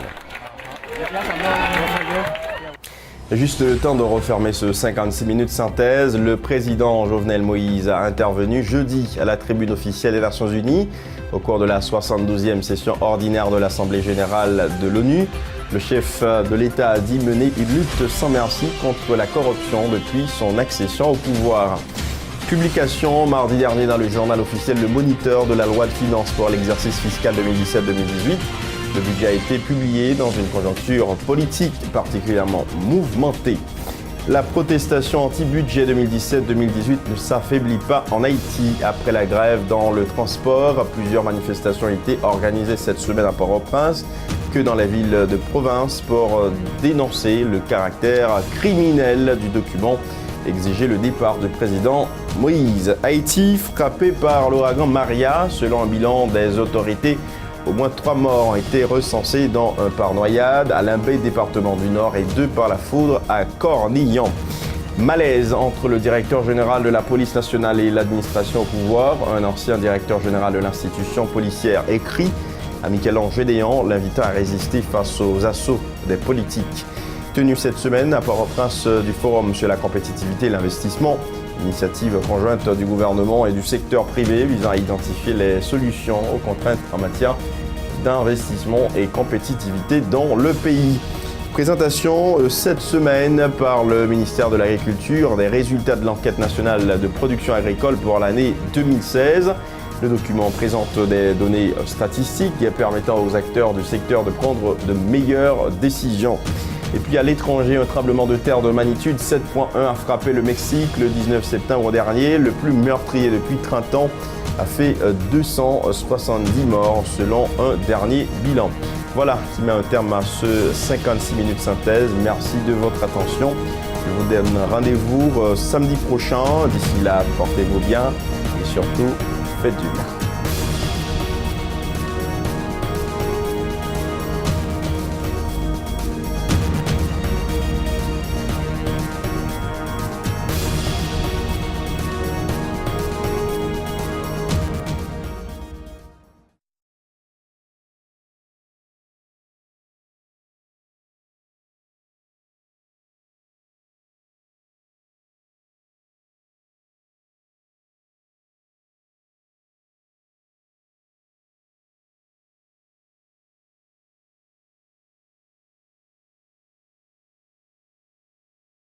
Juste le temps de refermer ce 56 minutes synthèse. Le président Jovenel Moïse a intervenu jeudi à la tribune officielle des Nations Unies au cours de la 72e session ordinaire de l'Assemblée générale de l'ONU. Le chef de l'État a dit mener une lutte sans merci contre la corruption depuis son accession au pouvoir. Publication mardi dernier dans le journal officiel Le Moniteur de la loi de finances pour l'exercice fiscal 2017-2018. Le budget a été publié dans une conjoncture politique particulièrement mouvementée. La protestation anti-budget 2017-2018 ne s'affaiblit pas en Haïti. Après la grève dans le transport, plusieurs manifestations ont été organisées cette semaine à Port-au-Prince que dans la ville de province pour dénoncer le caractère criminel du document, exiger le départ du président Moïse. Haïti frappé par l'ouragan Maria, selon un bilan des autorités. Au moins 3 morts ont été recensés, dont un par noyade à Limbé, département du Nord, et 2 par la foudre à Cornillon. Malaise entre le directeur général de la police nationale et l'administration au pouvoir. Un ancien directeur général de l'institution policière écrit à Michel-Ange Gédéon, l'invitant à résister face aux assauts des politiques. Tenu cette semaine à Port-au-Prince du Forum sur la compétitivité et l'investissement, initiative conjointe du gouvernement et du secteur privé visant à identifier les solutions aux contraintes en matière d'investissement et compétitivité dans le pays. Présentation cette semaine par le ministère de l'Agriculture des résultats de l'enquête nationale de production agricole pour l'année 2016. Le document présente des données statistiques permettant aux acteurs du secteur de prendre de meilleures décisions. Et puis à l'étranger, un tremblement de terre de magnitude 7.1 a frappé le Mexique le 19 septembre dernier. Le plus meurtrier depuis 30 ans a fait 270 morts selon un dernier bilan. Voilà qui met un terme à ce 56 minutes synthèse. Merci de votre attention. Je vous donne rendez-vous samedi prochain. D'ici là, portez-vous bien et surtout, faites du bien.